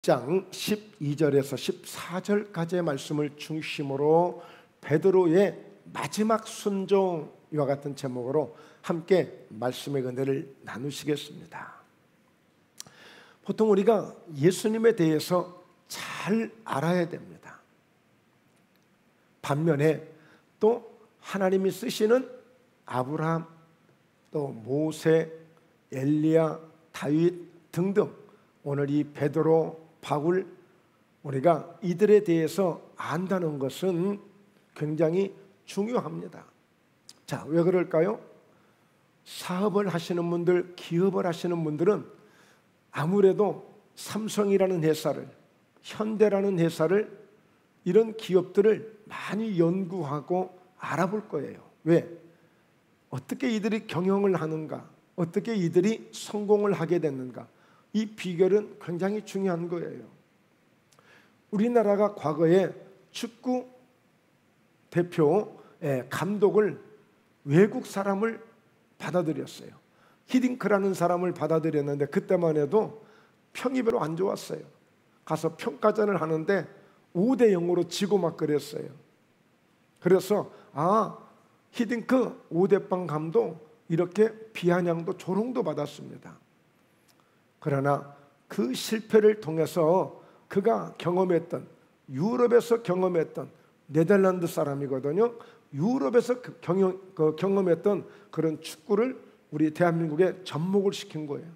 장 12절에서 14절까지의 말씀을 중심으로 베드로의 마지막 순종과 같은 제목으로 함께 말씀의 은혜를 나누시겠습니다. 보통 우리가 예수님에 대해서 잘 알아야 됩니다. 반면에 또 하나님이 쓰시는 아브라함, 또 모세, 엘리야, 다윗 등등, 오늘 이 베드로, 바울, 우리가 이들에 대해서 안다는 것은 굉장히 중요합니다. 자, 왜 그럴까요? 사업을 하시는 분들, 기업을 하시는 분들은 아무래도 삼성이라는 회사를, 현대라는 회사를, 이런 기업들을 많이 연구하고 알아볼 거예요. 왜? 어떻게 이들이 경영을 하는가? 어떻게 이들이 성공을 하게 됐는가? 이 비결은 굉장히 중요한 거예요. 우리나라가 과거에 축구 대표 감독을 외국 사람을 받아들였어요. 히딩크라는 사람을 받아들였는데 그때만 해도 평이 별로 안 좋았어요. 가서 평가전을 하는데 5대0으로 지고 막 그랬어요. 그래서 히딩크 5대빵 감독, 이렇게 비아냥도 조롱도 받았습니다. 그러나 그 실패를 통해서 그가 경험했던, 유럽에서 경험했던, 네덜란드 사람이거든요. 유럽에서 경험했던 그런 축구를 우리 대한민국에 접목을 시킨 거예요.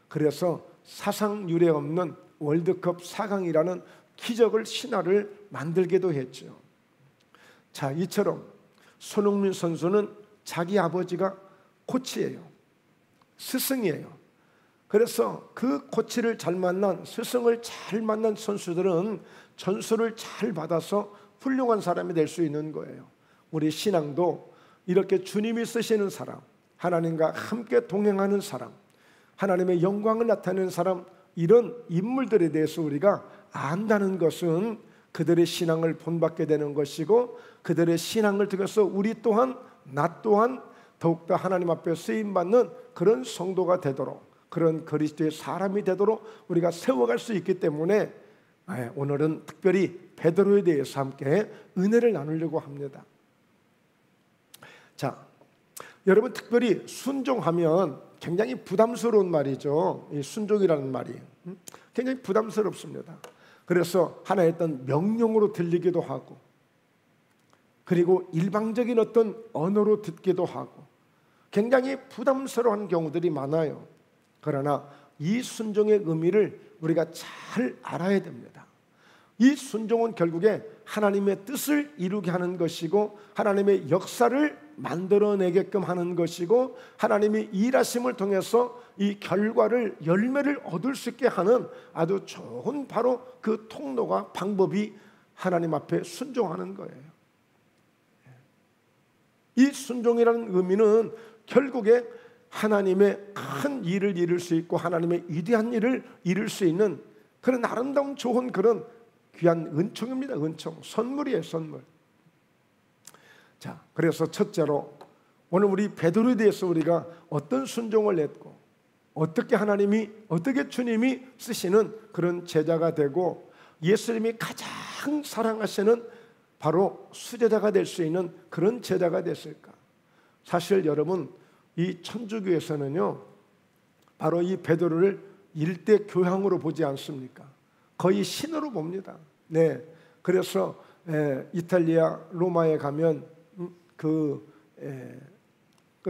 그래서 사상 유례 없는 월드컵 4강이라는 기적을, 신화를 만들기도 했죠. 자, 이처럼 손흥민 선수는 자기 아버지가 코치예요. 스승이에요. 그래서 그 코치를 잘 만난, 스승을 잘 만난 선수들은 전수를 잘 받아서 훌륭한 사람이 될 수 있는 거예요. 우리 신앙도 이렇게 주님이 쓰시는 사람, 하나님과 함께 동행하는 사람, 하나님의 영광을 나타내는 사람, 이런 인물들에 대해서 우리가 안다는 것은 그들의 신앙을 본받게 되는 것이고, 그들의 신앙을 통해서 우리 또한, 나 또한 더욱더 하나님 앞에 쓰임받는 그런 성도가 되도록, 그런 그리스도의 사람이 되도록 우리가 세워갈 수 있기 때문에 오늘은 특별히 베드로에 대해서 함께 은혜를 나누려고 합니다. 자, 여러분, 특별히 순종하면 굉장히 부담스러운 말이죠. 이 순종이라는 말이 굉장히 부담스럽습니다. 그래서 하나의 어떤 명령으로 들리기도 하고, 그리고 일방적인 어떤 언어로 듣기도 하고, 굉장히 부담스러운 경우들이 많아요. 그러나 이 순종의 의미를 우리가 잘 알아야 됩니다. 이 순종은 결국에 하나님의 뜻을 이루게 하는 것이고, 하나님의 역사를 만들어내게끔 하는 것이고, 하나님이 일하심을 통해서 이 결과를, 열매를 얻을 수 있게 하는 아주 좋은 바로 그 통로가, 방법이 하나님 앞에 순종하는 거예요. 이 순종이라는 의미는 결국에 하나님의 큰 일을 이룰 수 있고, 하나님의 위대한 일을 이룰 수 있는 그런 아름다운, 좋은 그런 귀한 은총입니다. 은총, 선물이에요, 선물. 자, 그래서 첫째로 오늘 우리 베드로에 대해서 우리가 어떤 순종을 했고, 어떻게 하나님이, 어떻게 주님이 쓰시는 그런 제자가 되고, 예수님이 가장 사랑하시는 바로 수제자가 될 수 있는 그런 제자가 됐을까? 사실 여러분, 이 천주교에서는요, 바로 이 베드로를 일대 교황으로 보지 않습니까? 거의 신으로 봅니다. 네, 그래서 이탈리아 로마에 가면 그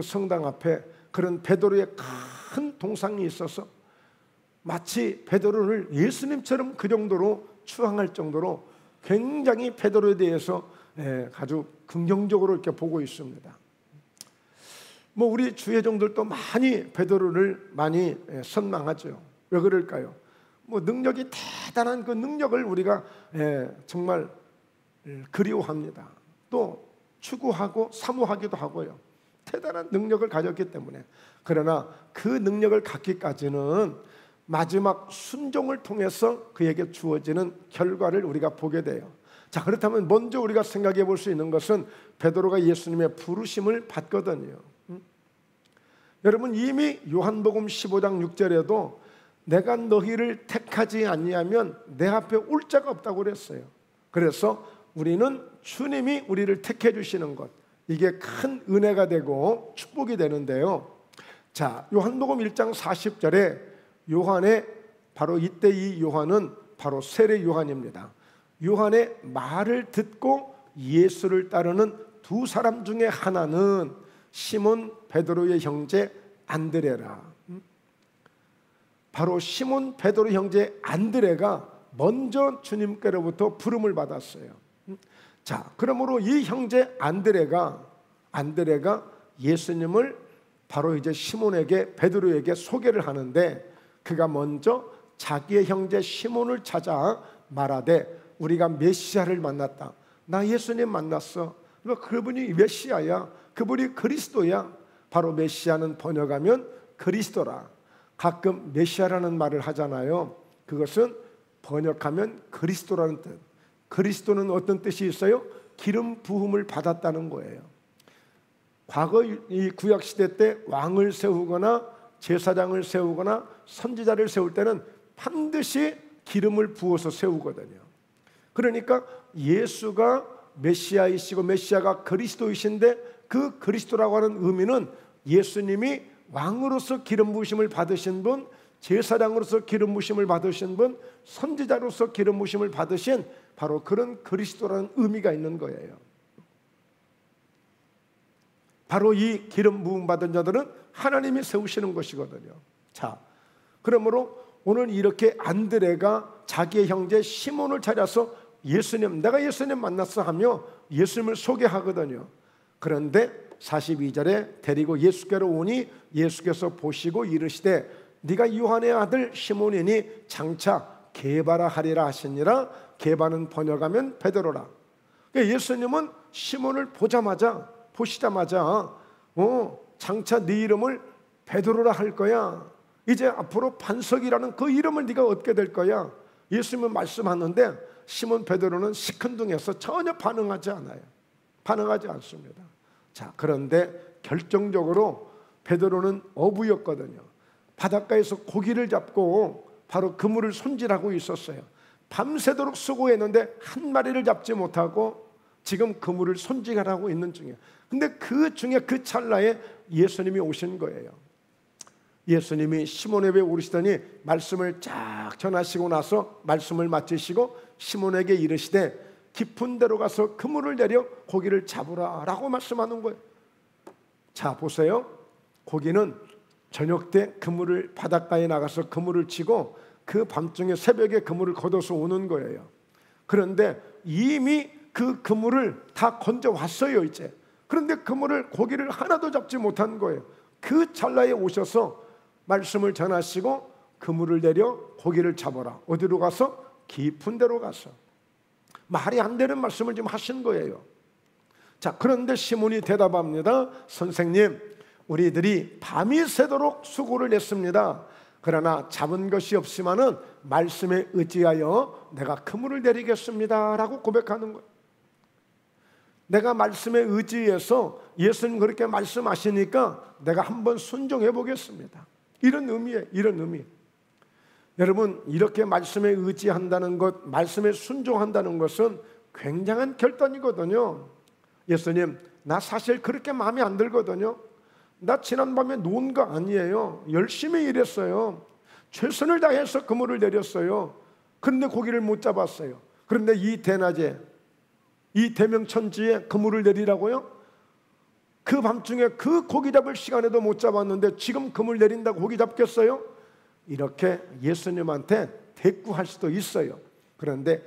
성당 앞에 그런 베드로의 큰 동상이 있어서 마치 베드로를 예수님처럼 그 정도로 추앙할 정도로 굉장히 베드로에 대해서 아주 긍정적으로 이렇게 보고 있습니다. 뭐 우리 주회종들도 많이 베드로를 많이 선망하죠. 왜 그럴까요? 뭐 능력이 대단한 그 능력을 우리가 정말 그리워합니다. 또 추구하고 사모하기도 하고요. 대단한 능력을 가졌기 때문에. 그러나 그 능력을 갖기까지는 마지막 순종을 통해서 그에게 주어지는 결과를 우리가 보게 돼요. 자, 그렇다면 먼저 우리가 생각해 볼 수 있는 것은 베드로가 예수님의 부르심을 받거든요. 여러분, 이미 요한복음 15장 6절에도 내가 너희를 택 택하지 아니하면 내 앞에 올 자가 없다고 그랬어요. 그래서 우리는 주님이 우리를 택해 주시는 것, 이게 큰 은혜가 되고 축복이 되는데요. 자, 요한복음 1장 40절에 요한의 바로 이때 이 요한은 바로 세례 요한입니다. 요한의 말을 듣고 예수를 따르는 두 사람 중에 하나는 시몬 베드로의 형제 안드레라. 바로 시몬 베드로 형제 안드레가 먼저 주님께로부터 부름을 받았어요. 자, 그러므로 이 형제 안드레가 예수님을 바로 이제 시몬에게, 베드로에게 소개를 하는데, 그가 먼저 자기의 형제 시몬을 찾아 말하되 우리가 메시아를 만났다. 나 예수님 만났어. 그분이 메시아야. 그분이 그리스도야. 바로 메시아는 번역하면 그리스도라. 가끔 메시아라는 말을 하잖아요. 그것은 번역하면 그리스도라는 뜻. 그리스도는 어떤 뜻이 있어요? 기름 부음을 받았다는 거예요. 과거 이 구약 시대 때 왕을 세우거나 제사장을 세우거나 선지자를 세울 때는 반드시 기름을 부어서 세우거든요. 그러니까 예수가 메시아이시고 메시아가 그리스도이신데, 그 그리스도라고 하는 의미는 예수님이 왕으로서 기름 부으심을 받으신 분, 제사장으로서 기름 부으심을 받으신 분, 선지자로서 기름 부으심을 받으신 바로 그런 그리스도라는 의미가 있는 거예요. 바로 이 기름 부음 받은 자들은 하나님이 세우시는 것이거든요. 자, 그러므로 오늘 이렇게 안드레가 자기의 형제 시몬을 찾아서 예수님, 내가 예수님 만났어 하며 예수님을 소개하거든요. 그런데 42절에 데리고 예수께로 오니 예수께서 보시고 이르시되 네가 요한의 아들 시몬이니 장차 게바라 하리라 하시니라. 게바는 번역하면 베드로라. 그러니까 예수님은 시몬을 보시자마자 장차 네 이름을 베드로라 할 거야. 이제 앞으로 반석이라는 그 이름을 네가 얻게 될 거야. 예수님은 말씀하는데 시몬 베드로는 시큰둥해서 전혀 반응하지 않아요. 반응하지 않습니다. 자, 그런데 결정적으로 베드로는 어부였거든요. 바닷가에서 고기를 잡고 바로 그물을 손질하고 있었어요. 밤새도록 수고했는데 한 마리를 잡지 못하고 지금 그물을 손질하고 있는 중이에요. 근데 그 중에 그 찰나에 예수님이 오신 거예요. 예수님이 시몬에게 오르시더니 말씀을 쫙 전하시고 나서 말씀을 마치시고 시몬에게 이르시되 깊은 데로 가서 그물을 내려 고기를 잡으라 라고 말씀하는 거예요. 자, 보세요. 고기는 저녁 때 그물을 바닷가에 나가서 그물을 치고 그 밤중에 새벽에 그물을 걷어서 오는 거예요. 그런데 이미 그 그물을 다 건져왔어요 이제. 그런데 그물을, 고기를 하나도 잡지 못한 거예요. 그 찰나에 오셔서 말씀을 전하시고 그물을 내려 고기를 잡아라. 어디로 가서? 깊은 데로 가서. 말이 안 되는 말씀을 지금 하신 거예요. 자, 그런데 시몬이 대답합니다. 선생님, 우리들이 밤이 새도록 수고를 했습니다. 그러나 잡은 것이 없지만은 말씀에 의지하여 내가 그물을 내리겠습니다 라고 고백하는 거예요. 내가 말씀에 의지해서 예수님 그렇게 말씀하시니까 내가 한번 순종해 보겠습니다. 이런 의미예요. 이런 의미. 여러분, 이렇게 말씀에 의지한다는 것, 말씀에 순종한다는 것은 굉장한 결단이거든요. 예수님, 나 사실 그렇게 마음에 안 들거든요. 나 지난밤에 논 거 아니에요. 열심히 일했어요. 최선을 다해서 그물을 내렸어요. 그런데 고기를 못 잡았어요. 그런데 이 대낮에, 이 대명천지에 그물을 내리라고요? 그 밤중에 그 고기 잡을 시간에도 못 잡았는데 지금 그물 내린다고 고기 잡겠어요? 이렇게 예수님한테 대꾸할 수도 있어요. 그런데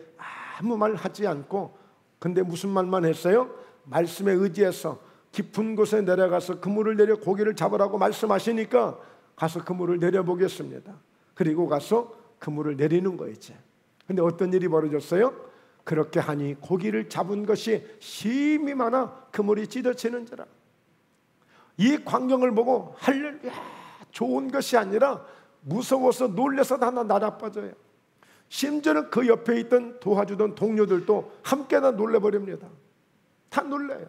아무 말 하지 않고, 근데 무슨 말만 했어요? 말씀에 의지해서 깊은 곳에 내려가서 그물을 내려 고기를 잡으라고 말씀하시니까 가서 그물을 내려보겠습니다. 그리고 가서 그물을 내리는 거 이제. 근데 어떤 일이 벌어졌어요? 그렇게 하니 고기를 잡은 것이 심히 많아 그물이 찢어지는지라. 이 광경을 보고 할렐루야 좋은 것이 아니라 무서워서 놀라서 다 나자빠져요. 심지어는 그 옆에 있던 도와주던 동료들도 함께 다 놀래버립니다. 다 놀래요.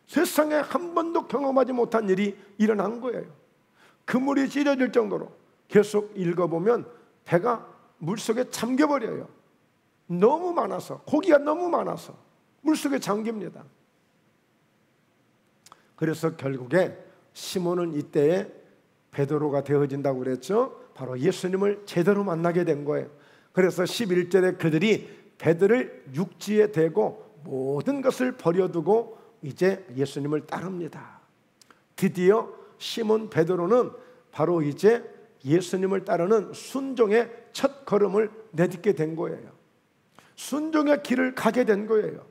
세상에 한 번도 경험하지 못한 일이 일어난 거예요. 그물이 찢어질 정도로. 계속 읽어보면 배가 물속에 잠겨버려요. 너무 많아서, 고기가 너무 많아서 물속에 잠깁니다. 그래서 결국에 시몬은 이때에 베드로가 되어진다고 그랬죠. 바로 예수님을 제대로 만나게 된 거예요. 그래서 11절에 그들이 배들을 육지에 대고 모든 것을 버려두고 이제 예수님을 따릅니다. 드디어 시몬 베드로는 바로 이제 예수님을 따르는 순종의 첫 걸음을 내딛게 된 거예요. 순종의 길을 가게 된 거예요.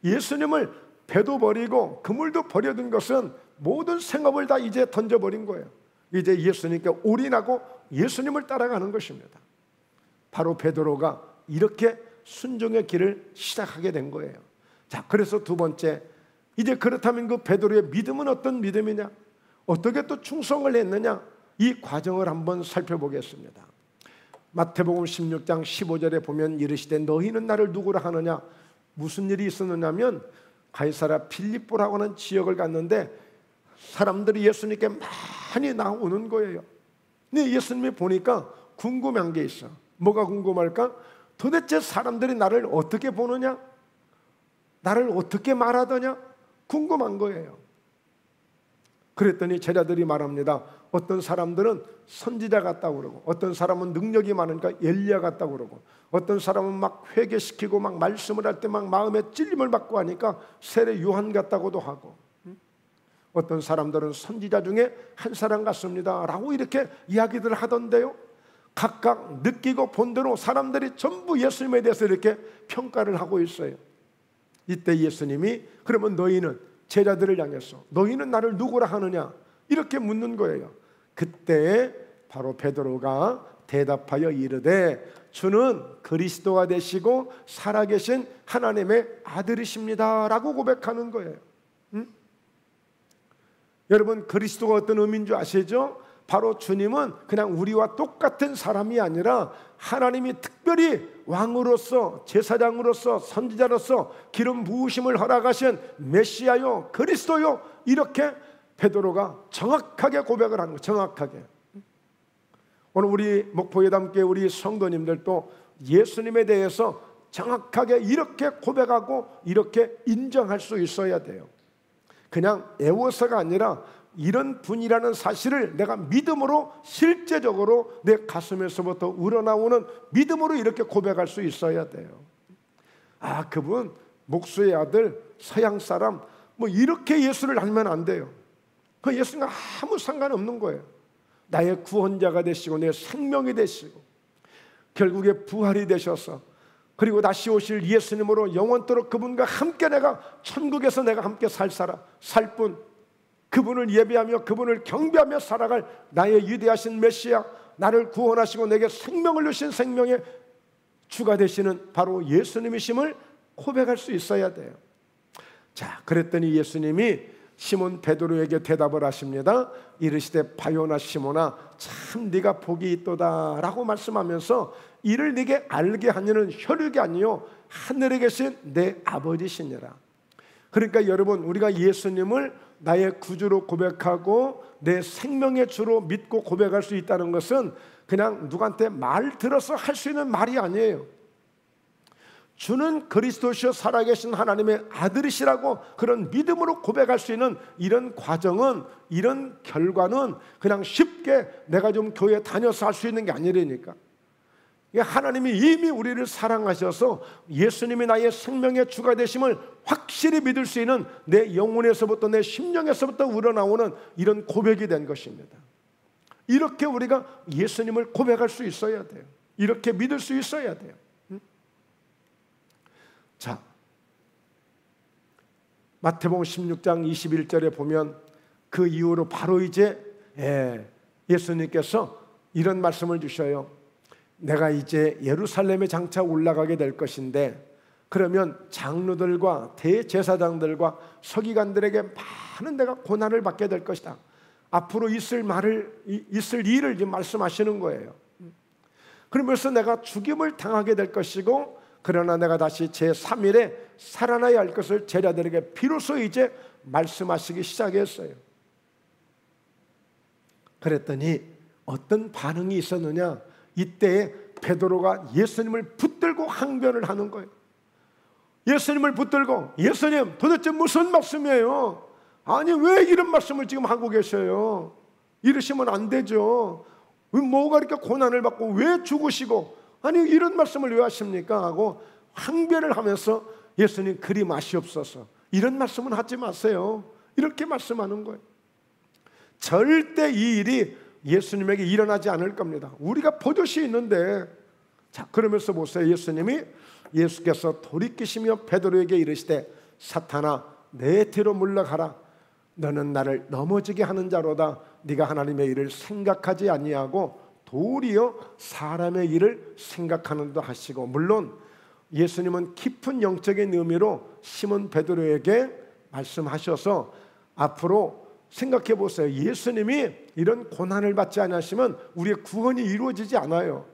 예수님을 배도 버리고 그물도 버려둔 것은 모든 생업을 다 이제 던져버린 거예요. 이제 예수님께 올인하고 예수님을 따라가는 것입니다. 바로 베드로가 이렇게 순종의 길을 시작하게 된 거예요. 자, 그래서 두 번째, 이제 그렇다면 그 베드로의 믿음은 어떤 믿음이냐, 어떻게 또 충성을 했느냐, 이 과정을 한번 살펴보겠습니다. 마태복음 16장 15절에 보면 이르시되 너희는 나를 누구라 하느냐. 무슨 일이 있었느냐면 가이사랴 필립보라고 하는 지역을 갔는데 사람들이 예수님께 많이 나오는 거예요. 근데 예수님이 보니까 궁금한 게 있어. 뭐가 궁금할까? 도대체 사람들이 나를 어떻게 보느냐? 나를 어떻게 말하더냐? 궁금한 거예요. 그랬더니 제자들이 말합니다. 어떤 사람들은 선지자 같다고 그러고, 어떤 사람은 능력이 많으니까 엘리야 같다고 그러고, 어떤 사람은 막 회개시키고 막 말씀을 할 때 막 마음에 찔림을 받고 하니까 세례 요한 같다고도 하고, 어떤 사람들은 선지자 중에 한 사람 같습니다 라고 이렇게 이야기들 하던데요, 각각 느끼고 본 대로 사람들이 전부 예수님에 대해서 이렇게 평가를 하고 있어요. 이때 예수님이 그러면 너희는, 제자들을 향해서 너희는 나를 누구라 하느냐 이렇게 묻는 거예요. 그때 바로 베드로가 대답하여 이르되 주는 그리스도가 되시고 살아계신 하나님의 아들이십니다 라고 고백하는 거예요. 여러분, 그리스도가 어떤 의미인 줄 아시죠? 바로 주님은 그냥 우리와 똑같은 사람이 아니라 하나님이 특별히 왕으로서, 제사장으로서, 선지자로서 기름 부으심을 허락하신 메시아요, 그리스도요, 이렇게 베드로가 정확하게 고백을 하는 거예요. 정확하게. 오늘 우리 목포예담교회 우리 성도님들도 예수님에 대해서 정확하게 이렇게 고백하고 이렇게 인정할 수 있어야 돼요. 그냥 애워서가 아니라 이런 분이라는 사실을 내가 믿음으로, 실제적으로 내 가슴에서부터 우러나오는 믿음으로 이렇게 고백할 수 있어야 돼요. 아, 그분 목수의 아들, 서양 사람, 뭐 이렇게 예수를 알면 안 돼요. 그 예수님과 아무 상관없는 거예요. 나의 구원자가 되시고 내 생명이 되시고 결국에 부활이 되셔서, 그리고 다시 오실 예수님으로 영원토록 그분과 함께 내가 천국에서 내가 함께 살 뿐, 그분을 예배하며 그분을 경배하며 살아갈 나의 위대하신 메시아, 나를 구원하시고 내게 생명을 주신 생명의 주가 되시는 바로 예수님이심을 고백할 수 있어야 돼요. 자, 그랬더니 예수님이 시몬 베드로에게 대답을 하십니다. 이르시되 바요나 시몬아, 참 네가 복이 있도다 라고 말씀하면서 이를 네게 알게 하니는 혈육이 아니요 하늘에 계신 내 아버지시니라. 그러니까 여러분, 우리가 예수님을 나의 구주로 고백하고 내 생명의 주로 믿고 고백할 수 있다는 것은 그냥 누구한테 말 들어서 할 수 있는 말이 아니에요. 주는 그리스도시요 살아계신 하나님의 아들이시라고 그런 믿음으로 고백할 수 있는 이런 과정은, 이런 결과는 그냥 쉽게 내가 좀 교회 다녀서 할 수 있는 게 아니라니까. 하나님이 이미 우리를 사랑하셔서 예수님이 나의 생명의 주가 되심을 확실히 믿을 수 있는 내 영혼에서부터, 내 심령에서부터 우러나오는 이런 고백이 된 것입니다. 이렇게 우리가 예수님을 고백할 수 있어야 돼요. 이렇게 믿을 수 있어야 돼요. 자, 마태복음 16장 21절에 보면 그 이후로 바로 이제 예수님께서 이런 말씀을 주셔요. 내가 이제 예루살렘에 장차 올라가게 될 것인데, 그러면 장로들과 대제사장들과 서기관들에게 많은 내가 고난을 받게 될 것이다. 앞으로 있을 일을 지금 말씀하시는 거예요. 그러면서 내가 죽임을 당하게 될 것이고, 그러나 내가 다시 제3일에 살아나야 할 것을 제자들에게 비로소 이제 말씀하시기 시작했어요. 그랬더니 어떤 반응이 있었느냐? 이때에 베드로가 예수님을 붙들고 항변을 하는 거예요. 예수님을 붙들고, 예수님 도대체 무슨 말씀이에요? 아니 왜 이런 말씀을 지금 하고 계셔요? 이러시면 안 되죠. 뭐가 이렇게 고난을 받고 왜 죽으시고, 아니 이런 말씀을 왜 하십니까? 하고 항변을 하면서 예수님 그리 마시옵소서, 이런 말씀은 하지 마세요, 이렇게 말씀하는 거예요. 절대 이 일이 예수님에게 일어나지 않을 겁니다. 우리가 버젓이 있는데. 자, 그러면서 보세요. 예수께서 돌이키시며 베드로에게 이르시되 사탄아 내 뒤로 물러가라, 너는 나를 넘어지게 하는 자로다. 네가 하나님의 일을 생각하지 아니하고 도리어 사람의 일을 생각하는다 하시고. 물론 예수님은 깊은 영적인 의미로 시몬 베드로에게 말씀하셔서 앞으로 생각해 보세요. 예수님이 이런 고난을 받지 않으시면 우리의 구원이 이루어지지 않아요.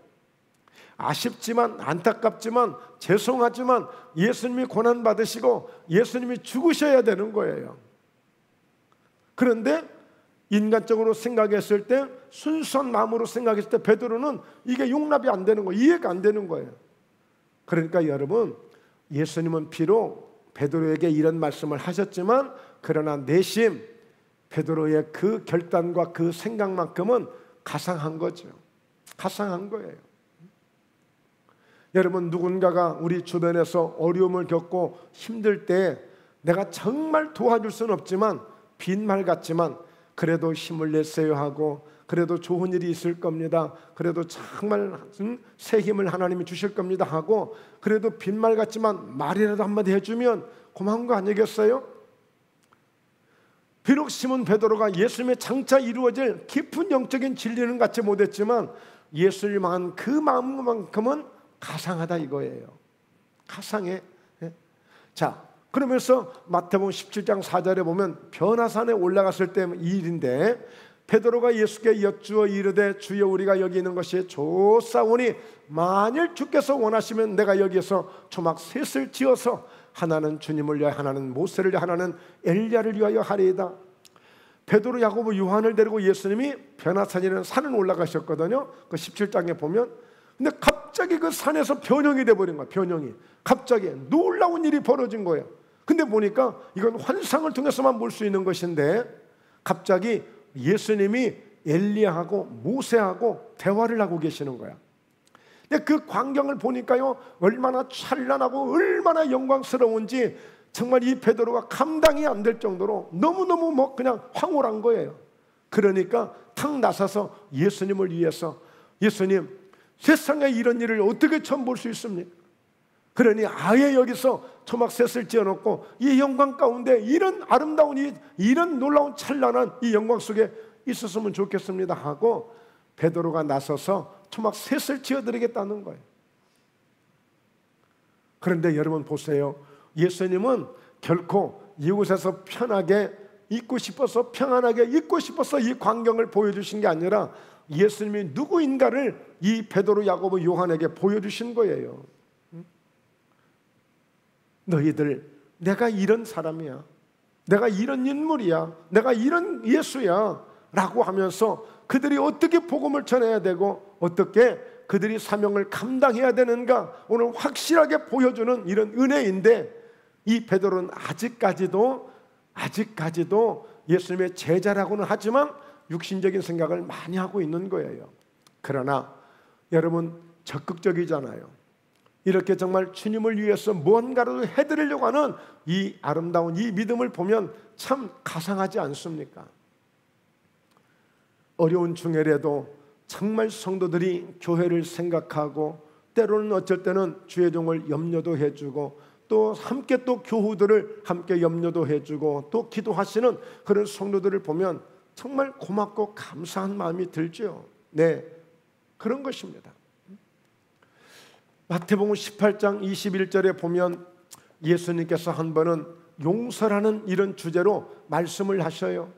아쉽지만, 안타깝지만, 죄송하지만 예수님이 고난 받으시고 예수님이 죽으셔야 되는 거예요. 그런데 인간적으로 생각했을 때, 순수한 마음으로 생각했을 때 베드로는 이게 용납이 안 되는 거예요. 이해가 안 되는 거예요. 그러니까 여러분, 예수님은 비록 베드로에게 이런 말씀을 하셨지만 그러나 내심 베드로의 그 결단과 그 생각만큼은 가상한 거죠. 가상한 거예요. 여러분, 누군가가 우리 주변에서 어려움을 겪고 힘들 때 내가 정말 도와줄 수는 없지만, 빈말 같지만 그래도 힘을 내세요 하고, 그래도 좋은 일이 있을 겁니다, 그래도 정말 새 힘을 하나님이 주실 겁니다 하고, 그래도 빈말 같지만 말이라도 한마디 해주면 고마운 거 아니겠어요? 비록 시몬 베드로가 예수님의 장차 이루어질 깊은 영적인 진리는 갖지 못했지만 예수님을 향한 그 마음만큼은 가상하다 이거예요. 가상해. 자, 그러면서 마태복음 17장 4절에 보면 변화산에 올라갔을 때 이 일인데, 베드로가 예수께 여쭈어 이르되 주여 우리가 여기 있는 것이 좋사오니 만일 주께서 원하시면 내가 여기에서 초막 셋을 지어서 하나는 주님을 위하여, 하나는 모세를 위하여, 하나는 엘리야를 위하여 하리이다. 베드로, 야고보, 요한을 데리고 예수님이 변화산이라는 산을 올라가셨거든요. 그 17장에 보면. 근데 갑자기 그 산에서 변형이 돼버린 거야. 변형이 갑자기 놀라운 일이 벌어진 거예요. 근데 보니까 이건 환상을 통해서만 볼 수 있는 것인데, 갑자기 예수님이 엘리야하고 모세하고 대화를 하고 계시는 거야. 근데 그 광경을 보니까요, 얼마나 찬란하고 얼마나 영광스러운지 정말 이 베드로가 감당이 안 될 정도로 너무너무 그냥 황홀한 거예요. 그러니까 탁 나서서 예수님을 위해서, 예수님, 세상에 이런 일을 어떻게 처음 볼 수 있습니까? 그러니 아예 여기서 초막셋을 지어놓고 이 영광 가운데 이런 아름다운 이런 놀라운 찬란한 이 영광 속에 있었으면 좋겠습니다 하고 베드로가 나서서 초막셋을 지어드리겠다는 거예요. 그런데 여러분 보세요. 예수님은 결코 이곳에서 편하게 있고 싶어서, 평안하게 있고 싶어서 이 광경을 보여주신 게 아니라 예수님이 누구인가를 이 베드로, 야고보, 요한에게 보여주신 거예요. 너희들, 내가 이런 사람이야, 내가 이런 인물이야, 내가 이런 예수야 라고 하면서 그들이 어떻게 복음을 전해야 되고 어떻게 그들이 사명을 감당해야 되는가 오늘 확실하게 보여주는 이런 은혜인데, 이 베드로는 아직까지도 예수님의 제자라고는 하지만 육신적인 생각을 많이 하고 있는 거예요. 그러나 여러분, 적극적이잖아요. 이렇게 정말 주님을 위해서 무언가라도 해드리려고 하는 이 아름다운 이 믿음을 보면 참 가상하지 않습니까? 어려운 중에라도 정말 성도들이 교회를 생각하고, 때로는 어쩔 때는 주의 종을 염려도 해주고, 또 함께 또 교우들을 함께 염려도 해주고 또 기도하시는 그런 성도들을 보면 정말 고맙고 감사한 마음이 들죠. 네, 그런 것입니다. 마태복음 18장 21절에 보면 예수님께서 한 번은 용서라는 이런 주제로 말씀을 하셔요.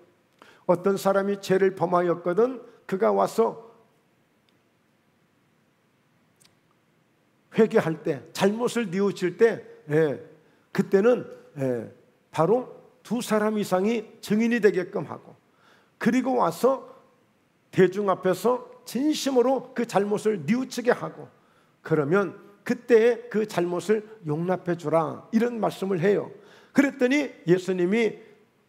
어떤 사람이 죄를 범하였거든 그가 와서 회개할 때, 잘못을 뉘우칠 때, 그때는 바로 2사람 이상이 증인이 되게끔 하고, 그리고 와서 대중 앞에서 진심으로 그 잘못을 뉘우치게 하고, 그러면 그때 그 잘못을 용납해 주라, 이런 말씀을 해요. 그랬더니 예수님이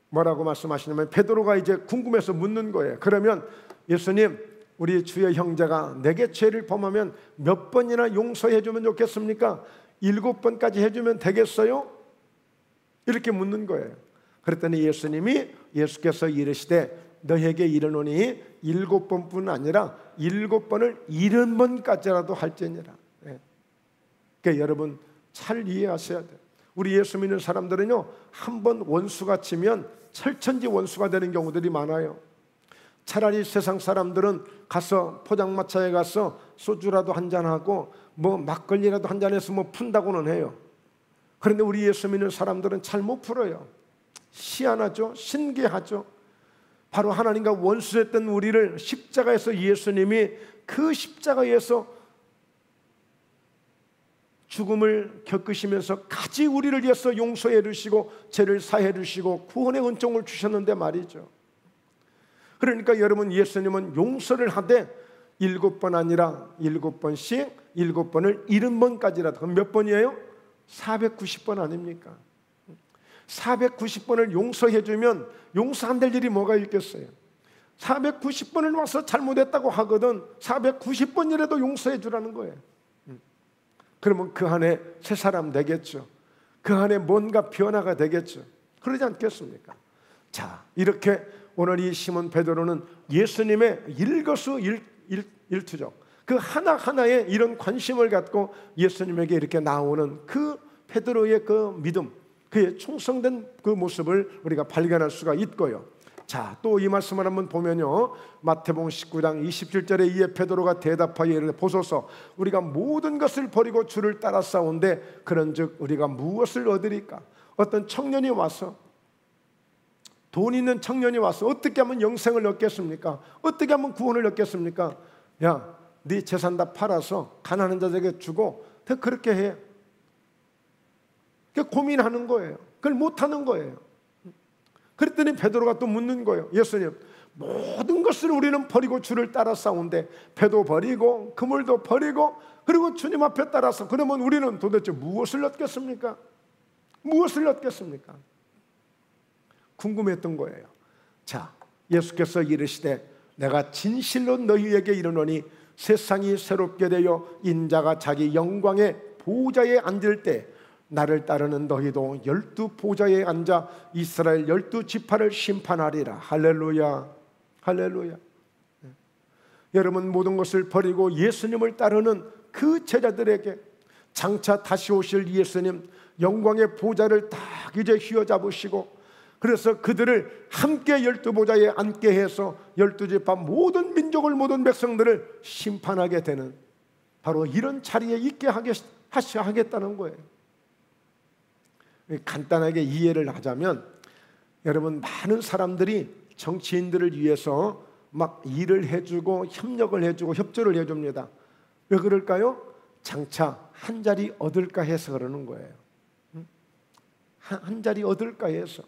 뭐라고 말씀하시냐면, 베드로가 이제 궁금해서 묻는 거예요. 그러면 예수님, 우리 주의 형제가 내게 죄를 범하면 몇 번이나 용서해 주면 좋겠습니까? 7번까지 해주면 되겠어요? 이렇게 묻는 거예요. 그랬더니 예수께서 이르시되 너에게 이르노니 7번뿐 아니라 7번을 70번까지라도 할지니라. 그러니까 여러분 잘 이해하셔야 돼요. 우리 예수 믿는 사람들은요, 한 번 원수가 치면 철천지 원수가 되는 경우들이 많아요. 차라리 세상 사람들은 가서 포장마차에 가서 소주라도 한잔하고 뭐 막걸리라도 한잔해서 뭐 푼다고는 해요. 그런데 우리 예수 믿는 사람들은 잘 못 풀어요. 희한하죠? 신기하죠? 바로 하나님과 원수했던 우리를 십자가에서 예수님이 그 십자가에서 죽음을 겪으시면서 가지 우리를 위해서 용서해 주시고 죄를 사해 주시고 구원의 은총을 주셨는데 말이죠. 그러니까 여러분, 예수님은 용서를 하되 7번 아니라 7번씩 7번을 70번까지라도. 그럼 몇 번이에요? 490번 아닙니까? 490번을 용서해 주면 용서 안 될 일이 뭐가 있겠어요? 490번을 와서 잘못했다고 하거든 490번이라도 용서해 주라는 거예요. 그러면 그 안에 새 사람 되겠죠. 그 안에 뭔가 변화가 되겠죠. 그러지 않겠습니까? 자, 이렇게 오늘 이 시몬 베드로는 예수님의 일거수일투족, 그 하나하나에 이런 관심을 갖고 예수님에게 이렇게 나오는 그 베드로의 그 믿음, 그의 충성된 그 모습을 우리가 발견할 수가 있고요. 자, 또 이 말씀을 한번 보면요, 마태복음 19장 27절에 이에 베드로가 대답하여 이르되 보소서, 우리가 모든 것을 버리고 주를 따라 싸운데 그런즉 우리가 무엇을 얻으리까? 어떤 청년이 와서, 돈 있는 청년이 와서 어떻게 하면 영생을 얻겠습니까? 어떻게 하면 구원을 얻겠습니까? 야, 네 재산 다 팔아서 가난한 자에게 주고 그렇게 해. 고민하는 거예요. 그걸 못하는 거예요. 그랬더니 베드로가 또 묻는 거예요. 예수님, 모든 것을 우리는 버리고 주를 따라 싸운데 배도 버리고 그물도 버리고 그리고 주님 앞에 따라서, 그러면 우리는 도대체 무엇을 얻겠습니까? 무엇을 얻겠습니까? 궁금했던 거예요. 자, 예수께서 이르시되 내가 진실로 너희에게 이르노니 세상이 새롭게 되어 인자가 자기 영광의 보좌에 앉을 때 나를 따르는 너희도 12보좌에 앉아 이스라엘 12지파를 심판하리라. 할렐루야, 할렐루야. 여러분, 모든 것을 버리고 예수님을 따르는 그 제자들에게 장차 다시 오실 예수님 영광의 보좌를 딱 이제 휘어잡으시고, 그래서 그들을 함께 12보좌에 앉게 해서 12지파 모든 민족을, 모든 백성들을 심판하게 되는 바로 이런 자리에 있게 하겠다는 거예요. 간단하게 이해를 하자면, 여러분, 많은 사람들이 정치인들을 위해서 막 일을 해주고 협력을 해주고 협조를 해줍니다. 왜 그럴까요? 장차 한 자리 얻을까 해서 그러는 거예요. 한 자리 얻을까 해서.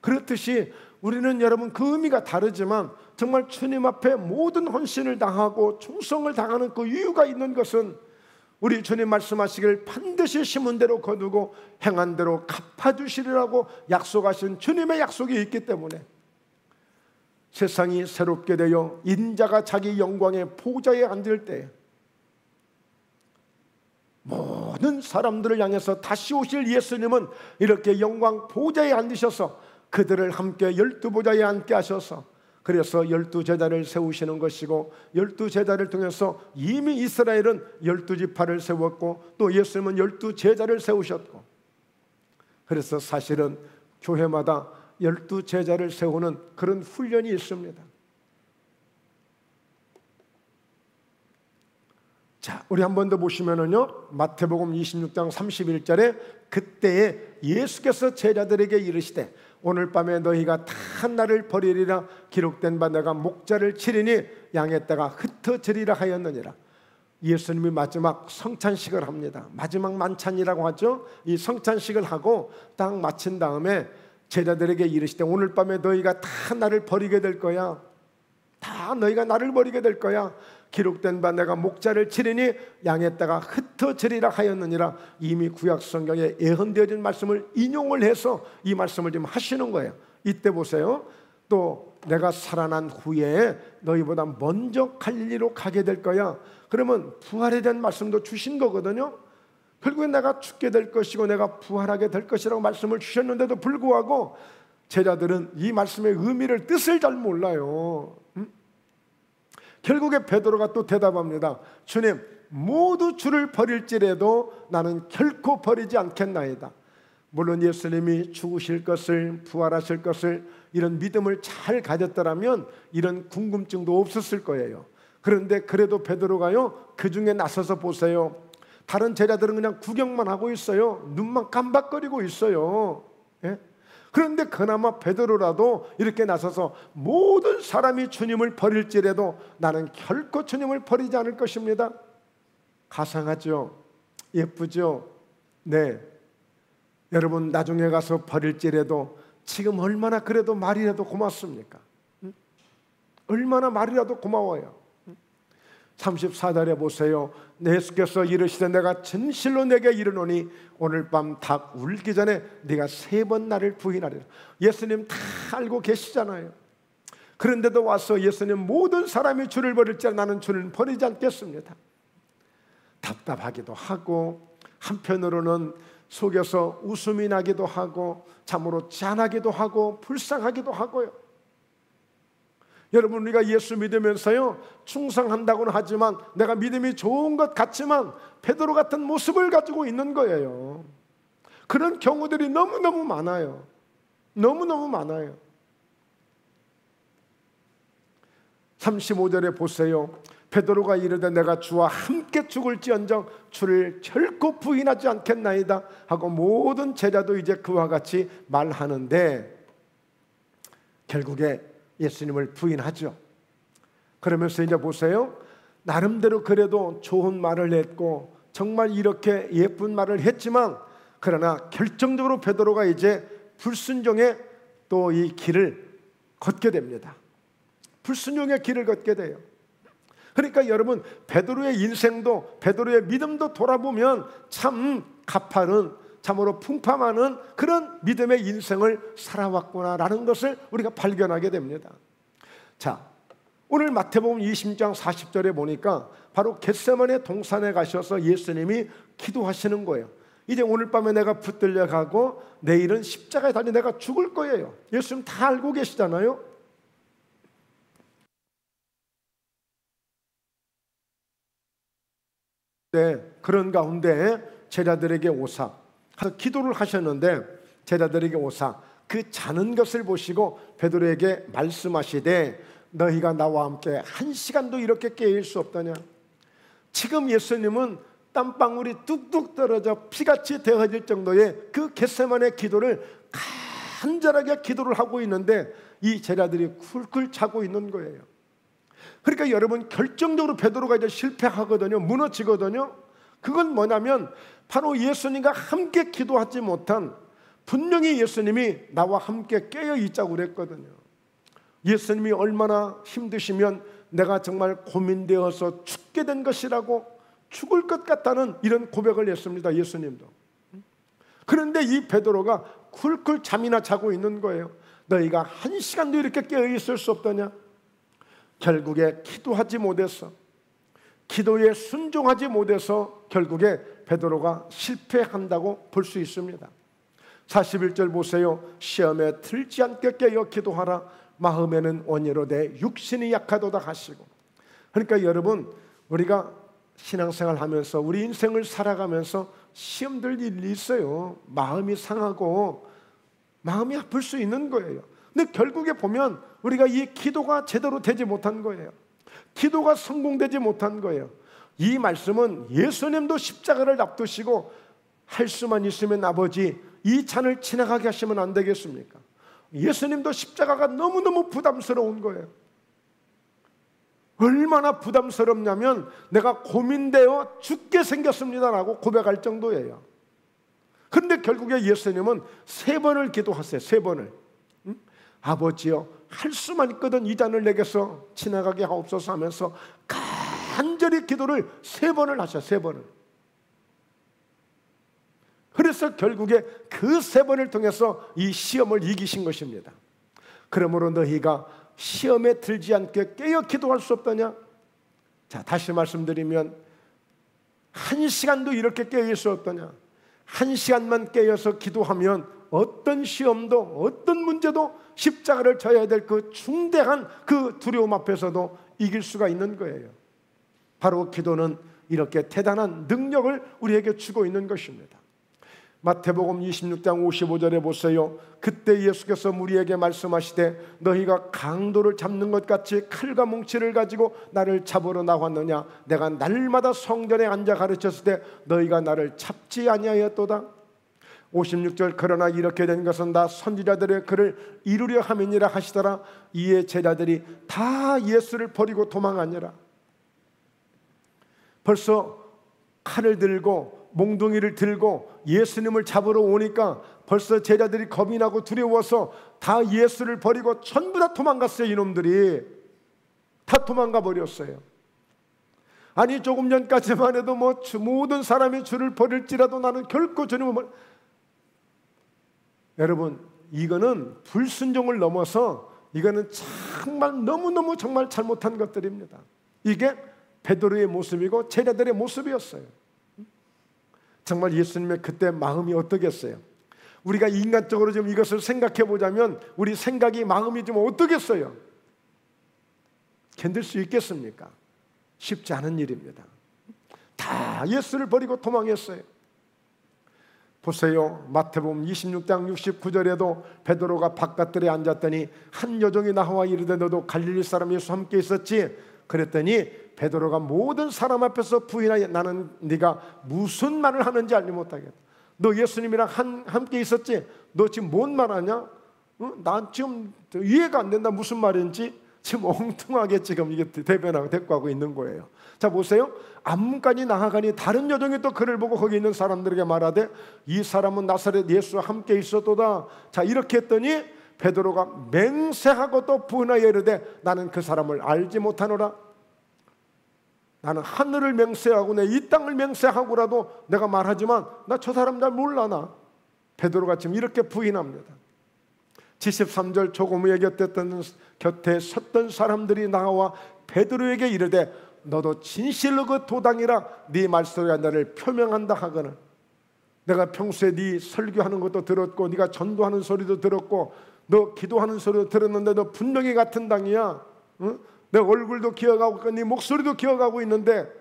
그렇듯이 우리는 여러분 그 의미가 다르지만 정말 주님 앞에 모든 헌신을 다하고 충성을 다하는 그 이유가 있는 것은 우리 주님 말씀하시길 반드시 심은 대로 거두고 행한 대로 갚아주시리라고 약속하신 주님의 약속이 있기 때문에, 세상이 새롭게 되어 인자가 자기 영광의 보좌에 앉을 때 모든 사람들을 향해서 다시 오실 예수님은 이렇게 영광 보좌에 앉으셔서 그들을 함께 12보좌에 앉게 하셔서, 그래서 12제자를 세우시는 것이고, 12제자를 통해서 이미 이스라엘은 12지파를 세웠고 또 예수님은 12제자를 세우셨고, 그래서 사실은 교회마다 12제자를 세우는 그런 훈련이 있습니다. 자, 우리 한 번 더 보시면은요, 마태복음 26장 31절에 그때에 예수께서 제자들에게 이르시되 오늘 밤에 너희가 다 나를 버리리라 기록된 바 내가 목자를 치리니 양의 떼가 흩어지리라 하였느니라. 예수님이 마지막 성찬식을 합니다. 마지막 만찬이라고 하죠. 이 성찬식을 하고 딱 마친 다음에 제자들에게 이르시되 오늘 밤에 너희가 다 나를 버리게 될 거야. 다 너희가 나를 버리게 될 거야. 기록된 바 내가 목자를 치리니 양의 떼가 흩어지리라 하였느니라. 이미 구약 성경에 예언되어진 말씀을 인용을 해서 이 말씀을 지금 하시는 거예요. 이때 보세요. 또 내가 살아난 후에 너희보다 먼저 갈릴리로 가게 될 거야. 그러면 부활에 대한 말씀도 주신 거거든요. 결국엔 내가 죽게 될 것이고 내가 부활하게 될 것이라고 말씀을 주셨는데도 불구하고 제자들은 이 말씀의 의미를, 뜻을 잘 몰라요. 결국에 베드로가 또 대답합니다. 주님, 모두 주를 버릴지라도 나는 결코 버리지 않겠나이다. 물론 예수님이 죽으실 것을, 부활하실 것을, 이런 믿음을 잘 가졌더라면 이런 궁금증도 없었을 거예요. 그런데 그래도 베드로가요, 그 중에 나서서 보세요. 다른 제자들은 그냥 구경만 하고 있어요. 눈만 깜박거리고 있어요. 예? 그런데 그나마 베드로라도 이렇게 나서서 모든 사람이 주님을 버릴지라도 나는 결코 주님을 버리지 않을 것입니다. 가상하죠? 예쁘죠? 네. 여러분, 나중에 가서 버릴지라도 지금 얼마나 그래도 말이라도 고맙습니까? 얼마나 말이라도 고마워요. 34절에 보세요. 예수께서 이르시되 내가 진실로 내게 이르노니 오늘 밤 닭 울기 전에 네가 3번 나를 부인하리라. 예수님 다 알고 계시잖아요. 그런데도 와서 예수님, 모든 사람이 주를 버릴지라 나는 주를 버리지 않겠습니다. 답답하기도 하고 한편으로는 속에서 웃음이 나기도 하고 참으로 짠하기도 하고 불쌍하기도 하고요. 여러분, 우리가 예수 믿으면서요 충성한다고는 하지만 내가 믿음이 좋은 것 같지만 베드로 같은 모습을 가지고 있는 거예요. 그런 경우들이 너무너무 많아요. 너무너무 많아요. 35절에 보세요. 베드로가 이르되 내가 주와 함께 죽을지언정 주를 결코 부인하지 않겠나이다 하고 모든 제자도 이제 그와 같이 말하는데 결국에 예수님을 부인하죠. 그러면서 이제 보세요. 나름대로 그래도 좋은 말을 했고 정말 이렇게 예쁜 말을 했지만 그러나 결정적으로 베드로가 이제 불순종의 또 이 길을 걷게 됩니다. 불순종의 길을 걷게 돼요. 그러니까 여러분, 베드로의 인생도 베드로의 믿음도 돌아보면 참 가파른, 참으로 풍파많은 그런 믿음의 인생을 살아왔구나라는 것을 우리가 발견하게 됩니다. 자, 오늘 마태복음 20장 40절에 보니까 바로 겟세마네 동산에 가셔서 예수님이 기도하시는 거예요. 이제 오늘 밤에 내가 붙들려 가고 내일은 십자가에 달려 내가 죽을 거예요. 예수님 다 알고 계시잖아요. 네, 그런 가운데 제자들에게 오사 기도를 하셨는데 제자들에게 오사 그 자는 것을 보시고 베드로에게 말씀하시되 너희가 나와 함께 1시간도 이렇게 깨일 수 없더냐. 지금 예수님은 땀방울이 뚝뚝 떨어져 피같이 되어질 정도의 그 겟세마네 기도를 간절하게 기도를 하고 있는데 이 제자들이 쿨쿨 자고 있는 거예요. 그러니까 여러분, 결정적으로 베드로가 이제 실패하거든요. 무너지거든요. 그건 뭐냐면 바로 예수님과 함께 기도하지 못한, 분명히 예수님이 나와 함께 깨어 있자고 그랬거든요. 예수님이 얼마나 힘드시면 내가 정말 고민되어서 죽게 된 것이라고, 죽을 것 같다는 이런 고백을 했습니다. 예수님도. 그런데 이 베드로가 쿨쿨 잠이나 자고 있는 거예요. 너희가 1시간도 이렇게 깨어 있을 수 없더냐. 결국에 기도하지 못해서, 기도에 순종하지 못해서 결국에 베드로가 실패한다고 볼 수 있습니다. 41절 보세요. 시험에 들지 않게 깨어 기도하라. 마음에는 온유로되 육신이 약하도다 하시고. 그러니까 여러분, 우리가 신앙생활 하면서 우리 인생을 살아가면서 시험들 일이 있어요. 마음이 상하고 마음이 아플 수 있는 거예요. 근데 결국에 보면 우리가 이 기도가 제대로 되지 못한 거예요. 기도가 성공되지 못한 거예요. 이 말씀은 예수님도 십자가를 앞두시고 할 수만 있으면 아버지 이 잔을 지나가게 하시면 안 되겠습니까? 예수님도 십자가가 너무너무 부담스러운 거예요. 얼마나 부담스럽냐면 내가 고민되어 죽게 생겼습니다라고 고백할 정도예요. 그런데 결국에 예수님은 3번을 기도하세요. 3번을. 아버지여 할 수만 있거든 이 잔을 내게서 지나가게 하옵소서 하면서 간절히 기도를 3번을 하셔. 3번을. 그래서 결국에 그 3번을 통해서 이 시험을 이기신 것입니다. 그러므로 너희가 시험에 들지 않게 깨어 기도할 수 없더냐? 자, 다시 말씀드리면 1시간도 이렇게 깨어 있을 수 없더냐? 1시간만 깨어서 기도하면 어떤 시험도 어떤 문제도 십자가를 져야 될 그 중대한 그 두려움 앞에서도 이길 수가 있는 거예요. 바로 기도는 이렇게 대단한 능력을 우리에게 주고 있는 것입니다. 마태복음 26장 55절에 보세요. 그때 예수께서 무리에게 말씀하시되 너희가 강도를 잡는 것 같이 칼과 뭉치를 가지고 나를 잡으러 나왔느냐? 내가 날마다 성전에 앉아 가르쳤을 때 너희가 나를 잡지 아니하였도다. 56절 그러나 이렇게 된 것은 다 선지자들의 글을 이루려 함이니라 하시더라. 이에 제자들이 다 예수를 버리고 도망하니라. 벌써 칼을 들고 몽둥이를 들고 예수님을 잡으러 오니까 벌써 제자들이 겁이 나고 두려워서 다 예수를 버리고 전부 다 도망갔어요. 이놈들이 다 도망가 버렸어요. 아니 조금 전까지만 해도 모든 사람이 주를 버릴지라도 나는 결코 주님을 여러분 이거는 불순종을 넘어서 이거는 정말 너무너무 정말 잘못한 것들입니다. 이게 베드로의 모습이고 제자들의 모습이었어요. 정말 예수님의 그때 마음이 어떠겠어요? 우리가 인간적으로 좀 이것을 생각해 보자면 우리 생각이 마음이 좀 어떠겠어요? 견딜 수 있겠습니까? 쉽지 않은 일입니다. 다 예수를 버리고 도망했어요. 보세요. 마태복음 26장 69절에도 베드로가 바깥들에 앉았더니 한 여종이 나와 이르되 너도 갈릴리 사람 예수 함께 있었지? 그랬더니 베드로가 모든 사람 앞에서 부인하여 나는 네가 무슨 말을 하는지 알지 못하겠다. 너 예수님이랑 함께 있었지? 너 지금 뭔 말하냐? 난 지금 이해가 안 된다. 무슨 말인지 지금 엉뚱하게 지금 이게 대변하고 대꾸하고 있는 거예요. 자 보세요. 앞문까지 나아가니 다른 여종이 또 그를 보고 거기 있는 사람들에게 말하되 이 사람은 나사렛 예수와 함께 있었도다. 자 이렇게 했더니 베드로가 맹세하고 또 부인하여 이르되 나는 그 사람을 알지 못하노라. 나는 하늘을 맹세하고 내 이 땅을 맹세하고라도 내가 말하지만 나 저 사람 잘 몰라. 나 베드로가 지금 이렇게 부인합니다. 73절 조금 후에 곁에 섰던 사람들이 나와 베드로에게 이르되 너도 진실로 그 도당이라 네 말소리가 나를 표명한다 하거늘 내가 평소에 네 설교하는 것도 들었고 네가 전도하는 소리도 들었고 너 기도하는 소리도 들었는데 너 분명히 같은 당이야. 응? 내 얼굴도 기억하고 네 목소리도 기억하고 있는데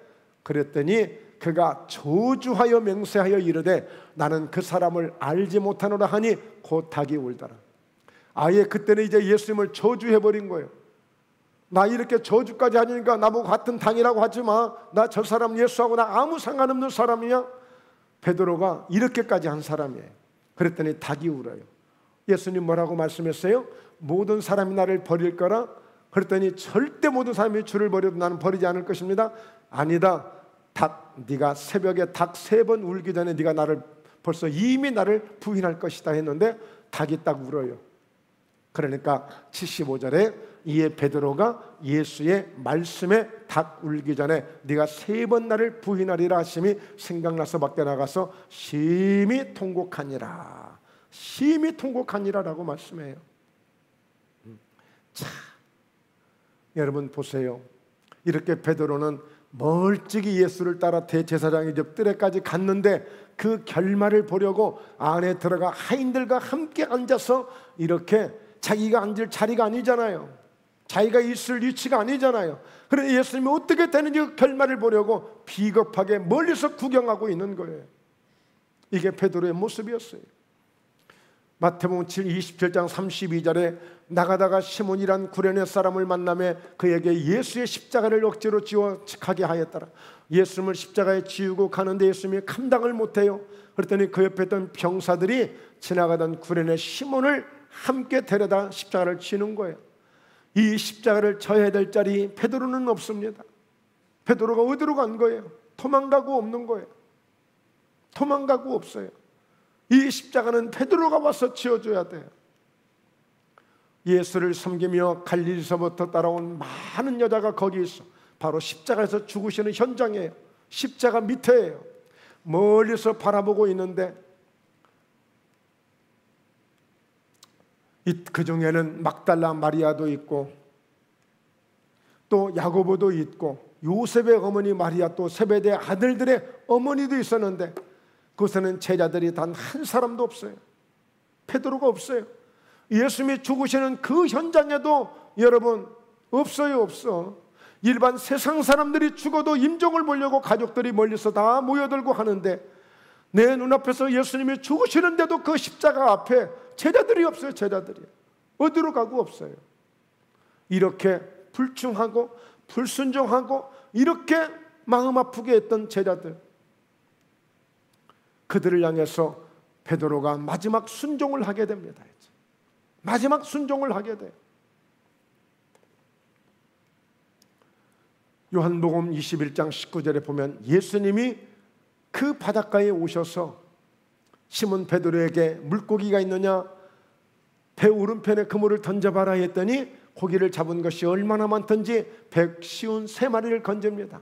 그랬더니 그가 저주하여 맹세하여 이르되 나는 그 사람을 알지 못하노라 하니 곧 닭이 울더라. 아예 그때는 이제 예수님을 저주해버린 거예요. 나 이렇게 저주까지 하니까 나보고 같은 당이라고 하지 마. 나 저 사람 예수하고 나 아무 상관없는 사람이야. 베드로가 이렇게까지 한 사람이에요. 그랬더니 닭이 울어요. 예수님 뭐라고 말씀했어요? 모든 사람이 나를 버릴 거라. 그랬더니 절대 모든 사람이 주를 버려도 나는 버리지 않을 것입니다. 아니다. 네가 새벽에 닭 3번 울기 전에 네가 나를 벌써 이미 나를 부인할 것이다 했는데 닭이 딱 울어요. 그러니까 75절에 이에 베드로가 예수의 말씀에 닭 울기 전에 네가 3번 나를 부인하리라 하심이 생각나서 밖에 나가서 심히 통곡하니라. 심히 통곡하니라라고 말씀해요. 자, 여러분 보세요. 이렇게 베드로는 멀찍이 예수를 따라 대제사장의 집 뜰에까지 갔는데 그 결말을 보려고 안에 들어가 하인들과 함께 앉아서 이렇게 자기가 앉을 자리가 아니잖아요. 자기가 있을 위치가 아니잖아요. 그런데 예수님이 어떻게 되는지 그 결말을 보려고 비겁하게 멀리서 구경하고 있는 거예요. 이게 베드로의 모습이었어요. 마태복음 27장 32절에 나가다가 시몬이란 구레네 사람을 만나매 그에게 예수의 십자가를 억지로 지워 가게 하였더라. 예수님을 십자가에 지우고 가는데 예수님이 감당을 못해요. 그랬더니 그 옆에 있던 병사들이 지나가던 구레네 시몬을 함께 데려다 십자가를 지는 거예요. 이 십자가를 져야 될 자리 베드로는 없습니다. 베드로가 어디로 간 거예요? 도망가고 없는 거예요. 도망가고 없어요. 이 십자가는 베드로가 와서 지어줘야 돼요. 예수를 섬기며 갈릴리서부터 따라온 많은 여자가 거기 있어. 바로 십자가에서 죽으시는 현장이에요. 십자가 밑에예요. 멀리서 바라보고 있는데 그 중에는 막달라 마리아도 있고 또 야고보도 있고 요셉의 어머니 마리아, 또 세베대 아들들의 어머니도 있었는데 그곳에는 제자들이 단 한 사람도 없어요. 베드로가 없어요. 예수님이 죽으시는 그 현장에도 여러분 없어요. 없어. 일반 세상 사람들이 죽어도 임종을 보려고 가족들이 멀리서 다 모여들고 하는데 내 눈앞에서 예수님이 죽으시는데도 그 십자가 앞에 제자들이 없어요. 제자들이 어디로 가고 없어요. 이렇게 불충하고 불순종하고 이렇게 마음 아프게 했던 제자들, 그들을 향해서 베드로가 마지막 순종을 하게 됩니다. 마지막 순종을 하게 돼요. 요한복음 21장 19절에 보면 예수님이 그 바닷가에 오셔서 시몬 베드로에게 물고기가 있느냐, 배 오른편에 그물을 던져봐라 했더니 고기를 잡은 것이 얼마나 많던지 153마리를 건집니다.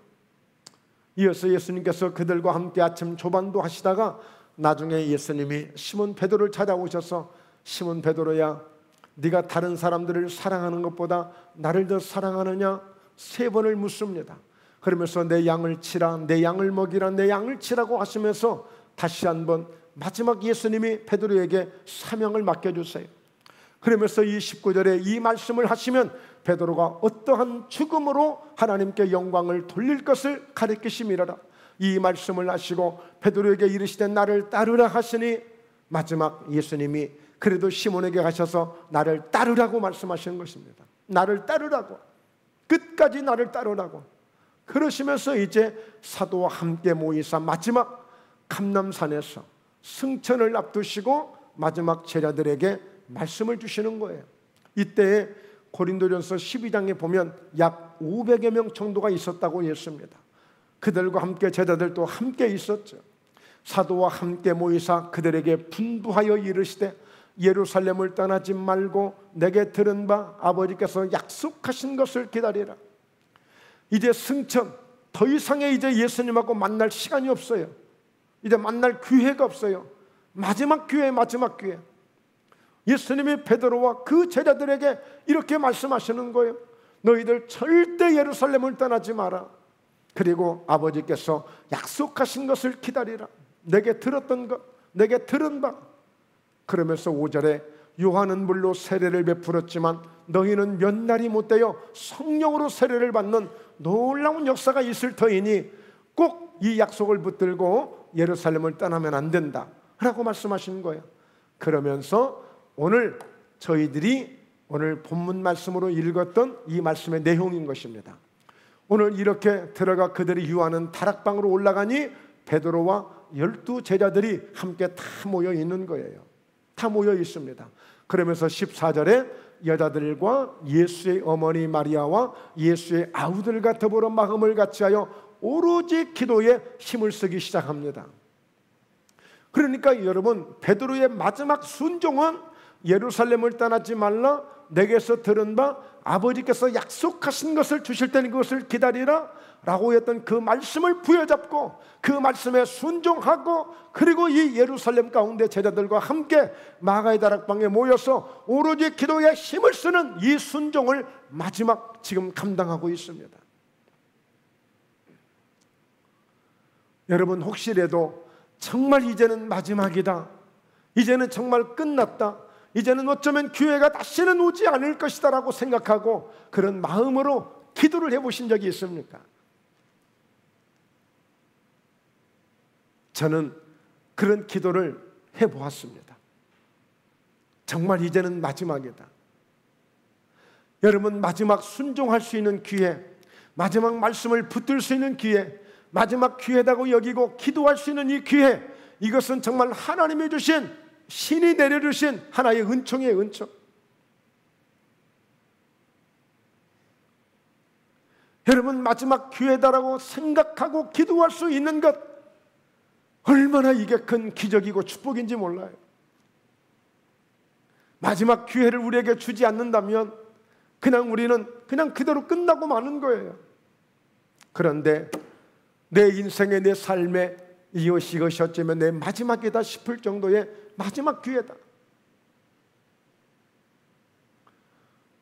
이어서 예수님께서 그들과 함께 아침 조반도 하시다가 나중에 예수님이 시몬 베드로를 찾아오셔서 시몬 베드로야, 네가 다른 사람들을 사랑하는 것보다 나를 더 사랑하느냐 3번을 묻습니다. 그러면서 내 양을 치라, 내 양을 먹이라, 내 양을 치라고 하시면서 다시 한번 마지막 예수님이 베드로에게 사명을 맡겨주세요. 그러면서 이 19절에 이 말씀을 하시면 베드로가 어떠한 죽음으로 하나님께 영광을 돌릴 것을 가르치심이라. 이 말씀을 하시고 베드로에게 이르시되 나를 따르라 하시니 마지막 예수님이 그래도 시몬에게 가셔서 나를 따르라고 말씀하시는 것입니다. 나를 따르라고, 끝까지 나를 따르라고. 그러시면서 이제 사도와 함께 모이사 마지막 감람산에서 승천을 앞두시고 마지막 제자들에게 말씀을 주시는 거예요. 이때에 고린도전서 12장에 보면 약 500여 명 정도가 있었다고 했습니다. 그들과 함께 제자들도 함께 있었죠. 사도와 함께 모이사 그들에게 분부하여 이르시되 예루살렘을 떠나지 말고 내게 들은 바 아버지께서 약속하신 것을 기다리라. 이제 승천, 더 이상의 이제 예수님하고 만날 시간이 없어요. 이제 만날 기회가 없어요. 마지막 기회, 마지막 기회. 예수님이 베드로와 그 제자들에게 이렇게 말씀하시는 거예요. 너희들 절대 예루살렘을 떠나지 마라. 그리고 아버지께서 약속하신 것을 기다리라. 내게 들었던 것, 내게 들은 바. 그러면서 5절에 요한은 물로 세례를 베풀었지만 너희는 몇 날이 못되어 성령으로 세례를 받는 놀라운 역사가 있을 터이니 꼭 이 약속을 붙들고 예루살렘을 떠나면 안 된다 라고 말씀하시는 거예요. 그러면서 오늘 저희들이 오늘 본문 말씀으로 읽었던 이 말씀의 내용인 것입니다. 오늘 이렇게 들어가 그들이 유하는 다락방으로 올라가니 베드로와 12 제자들이 함께 다 모여 있는 거예요. 다 모여 있습니다. 그러면서 14절에 여자들과 예수의 어머니 마리아와 예수의 아우들과 더불어 마음을 같이하여 오로지 기도에 힘을 쓰기 시작합니다. 그러니까 여러분, 베드로의 마지막 순종은 예루살렘을 떠나지 말라, 내게서 들은 바 아버지께서 약속하신 것을 주실 때는 그것을 기다리라 라고 했던 그 말씀을 부여잡고 그 말씀에 순종하고, 그리고 이 예루살렘 가운데 제자들과 함께 마가의 다락방에 모여서 오로지 기도에 힘을 쓰는 이 순종을 마지막 지금 감당하고 있습니다. 여러분, 혹시라도 정말 이제는 마지막이다, 이제는 정말 끝났다, 이제는 어쩌면 기회가 다시는 오지 않을 것이다 라고 생각하고 그런 마음으로 기도를 해보신 적이 있습니까? 저는 그런 기도를 해보았습니다. 정말 이제는 마지막이다. 여러분, 마지막 순종할 수 있는 기회, 마지막 말씀을 붙들 수 있는 기회, 마지막 기회다고 여기고 기도할 수 있는 이 기회, 이것은 정말 하나님이 주신, 신이 내려주신 하나의 은총이에요. 은총. 여러분, 마지막 기회다라고 생각하고 기도할 수 있는 것, 얼마나 이게 큰 기적이고 축복인지 몰라요. 마지막 기회를 우리에게 주지 않는다면 그냥 우리는 그냥 그대로 끝나고 마는 거예요. 그런데 내 인생에, 내 삶에 이것이 어쩌면 내 마지막이다 싶을 정도의 마지막 기회다.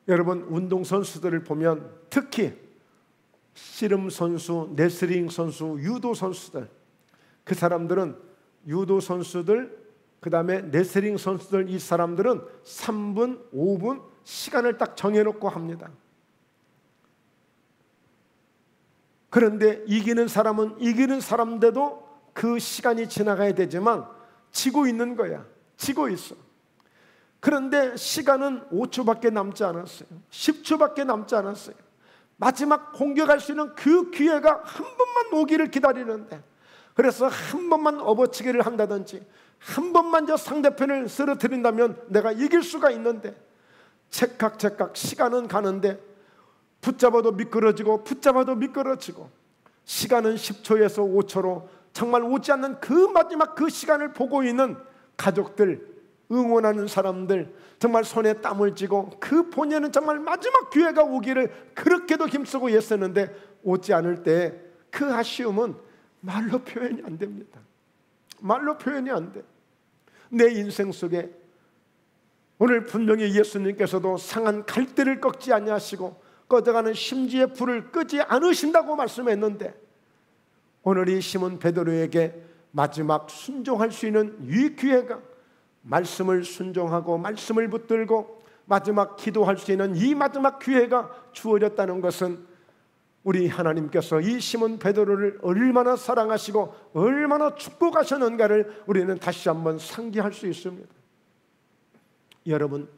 여러분, 운동선수들을 보면 특히 씨름 선수, 레슬링 선수, 유도 선수들, 그 사람들은, 유도 선수들, 그 다음에 레슬링 선수들, 이 사람들은 3분, 5분 시간을 딱 정해놓고 합니다. 그런데 이기는 사람은 이기는 사람인데도 그 시간이 지나가야 되지만 지고 있는 거야. 지고 있어. 그런데 시간은 5초밖에 남지 않았어요. 10초밖에 남지 않았어요. 마지막 공격할 수 있는 그 기회가 한 번만 오기를 기다리는데, 그래서 한 번만 업어치기를 한다든지 한 번만 저 상대편을 쓰러뜨린다면 내가 이길 수가 있는데, 찰칵찰칵 시간은 가는데 붙잡아도 미끄러지고 붙잡아도 미끄러지고, 시간은 10초에서 5초로 정말 오지 않는 그 마지막 그 시간을 보고 있는 가족들, 응원하는 사람들, 정말 손에 땀을 쥐고 그 본인은 정말 마지막 기회가 오기를 그렇게도 힘쓰고 애쓰는데 오지 않을 때 그 아쉬움은 말로 표현이 안 됩니다. 말로 표현이 안 돼. 내 인생 속에 오늘 분명히 예수님께서도 상한 갈대를 꺾지 아니하시고 꺼져가는 심지의 불을 끄지 않으신다고 말씀했는데, 오늘 이 시몬 베드로에게 마지막 순종할 수 있는 이 기회가, 말씀을 순종하고 말씀을 붙들고 마지막 기도할 수 있는 이 마지막 기회가 주어졌다는 것은 우리 하나님께서 이 시몬 베드로를 얼마나 사랑하시고 얼마나 축복하셨는가를 우리는 다시 한번 상기할 수 있습니다. 여러분,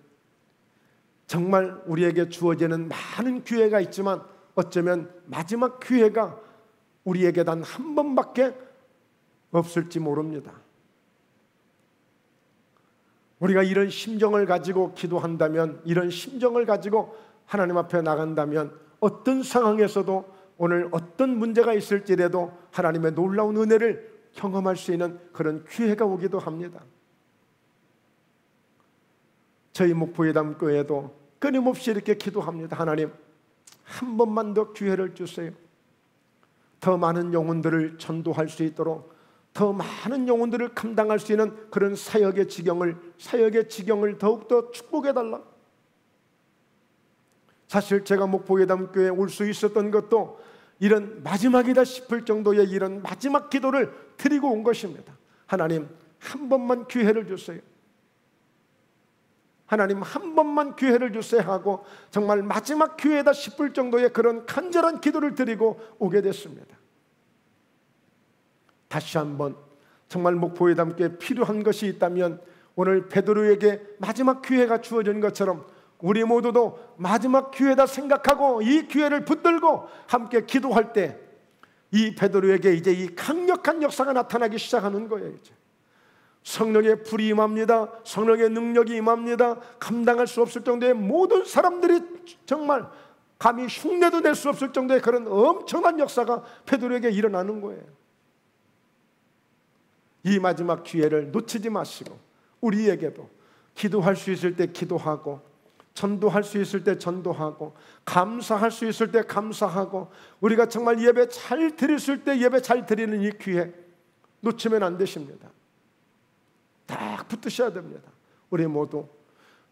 정말 우리에게 주어지는 많은 기회가 있지만 어쩌면 마지막 기회가 우리에게 단 한 번밖에 없을지 모릅니다. 우리가 이런 심정을 가지고 기도한다면, 이런 심정을 가지고 하나님 앞에 나간다면 어떤 상황에서도 오늘 어떤 문제가 있을지라도 하나님의 놀라운 은혜를 경험할 수 있는 그런 기회가 오기도 합니다. 저희 목포예담교회도 끊임없이 이렇게 기도합니다. 하나님, 한 번만 더 기회를 주세요. 더 많은 영혼들을 전도할 수 있도록, 더 많은 영혼들을 감당할 수 있는 그런 사역의 지경을 더욱더 축복해달라. 사실 제가 목포예담교회에 올 수 있었던 것도 이런 마지막이다 싶을 정도의 이런 마지막 기도를 드리고 온 것입니다. 하나님, 한 번만 기회를 주세요. 하나님, 한 번만 기회를 주세요 하고 정말 마지막 기회다 싶을 정도의 그런 간절한 기도를 드리고 오게 됐습니다. 다시 한번 정말 목포예담교회에 필요한 것이 있다면 오늘 베드로에게 마지막 기회가 주어진 것처럼 우리 모두도 마지막 기회다 생각하고 이 기회를 붙들고 함께 기도할 때 이 베드로에게 이제 이 강력한 역사가 나타나기 시작하는 거예요. 이제 성령의 불이 임합니다. 성령의 능력이 임합니다. 감당할 수 없을 정도의 모든 사람들이 정말 감히 흉내도 낼 수 없을 정도의 그런 엄청난 역사가 베드로에게 일어나는 거예요. 이 마지막 기회를 놓치지 마시고 우리에게도 기도할 수 있을 때 기도하고, 전도할 수 있을 때 전도하고, 감사할 수 있을 때 감사하고, 우리가 정말 예배 잘 드릴 때 예배 잘 드리는 이 기회 놓치면 안 되십니다. 딱 붙으셔야 됩니다. 우리 모두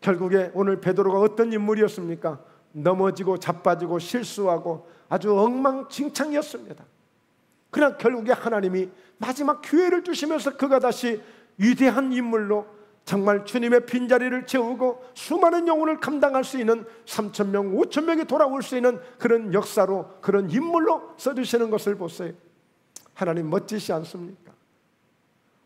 결국에 오늘 베드로가 어떤 인물이었습니까? 넘어지고 자빠지고 실수하고 아주 엉망진창이었습니다. 그러나 결국에 하나님이 마지막 기회를 주시면서 그가 다시 위대한 인물로 정말 주님의 빈자리를 채우고 수많은 영혼을 감당할 수 있는 3,000명, 5,000명이 돌아올 수 있는 그런 역사로, 그런 인물로 써주시는 것을 보세요. 하나님 멋지시 않습니까?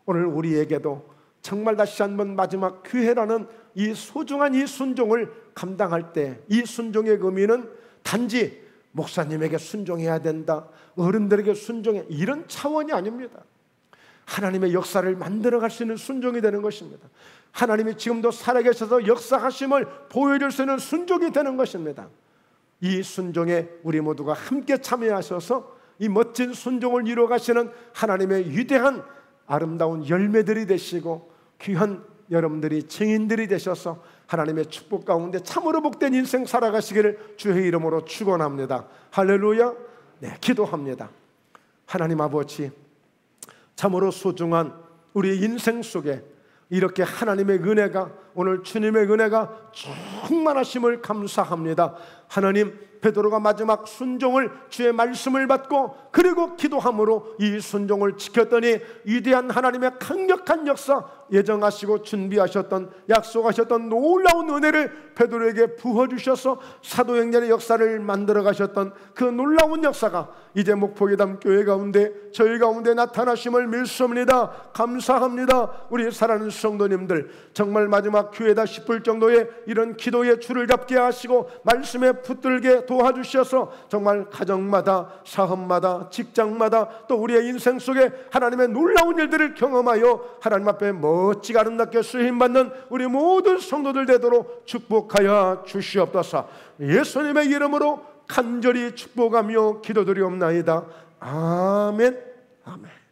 오늘 우리에게도 정말 다시 한번 마지막 기회라는 이 소중한 이 순종을 감당할 때, 이 순종의 의미는 단지 목사님에게 순종해야 된다, 어른들에게 순종해, 이런 차원이 아닙니다. 하나님의 역사를 만들어갈 수 있는 순종이 되는 것입니다. 하나님이 지금도 살아계셔서 역사하심을 보여줄 수 있는 순종이 되는 것입니다. 이 순종에 우리 모두가 함께 참여하셔서 이 멋진 순종을 이루어가시는 하나님의 위대한 아름다운 열매들이 되시고 귀한 여러분들이 증인들이 되셔서 하나님의 축복 가운데 참으로 복된 인생 살아가시기를 주의 이름으로 축원합니다. 할렐루야. 네, 기도합니다. 하나님 아버지, 참으로 소중한 우리 인생 속에 이렇게 하나님의 은혜가, 오늘 주님의 은혜가 충만하심을 감사합니다. 하나님, 베드로가 마지막 순종을, 주의 말씀을 받고 그리고 기도함으로 이 순종을 지켰더니 위대한 하나님의 강력한 역사, 예정하시고 준비하셨던, 약속하셨던 놀라운 은혜를 베드로에게 부어주셔서 사도행전의 역사를 만들어 가셨던 그 놀라운 역사가 이제 목포괴담 교회 가운데, 저희 가운데 나타나심을 믿습니다. 감사합니다. 우리 사랑하는 성도님들, 정말 마지막 기회다 싶을 정도의 이런 기도의 줄을 잡게 하시고 말씀에 붙들게 도와주셔서 정말 가정마다, 사업마다, 직장마다 또 우리의 인생 속에 하나님의 놀라운 일들을 경험하여 하나님 앞에 멋지게 아름답게 쓰임받는 우리 모든 성도들 되도록 축복하여 주시옵소서. 예수님의 이름으로 간절히 축복하며 기도드리옵나이다. 아멘. 아멘.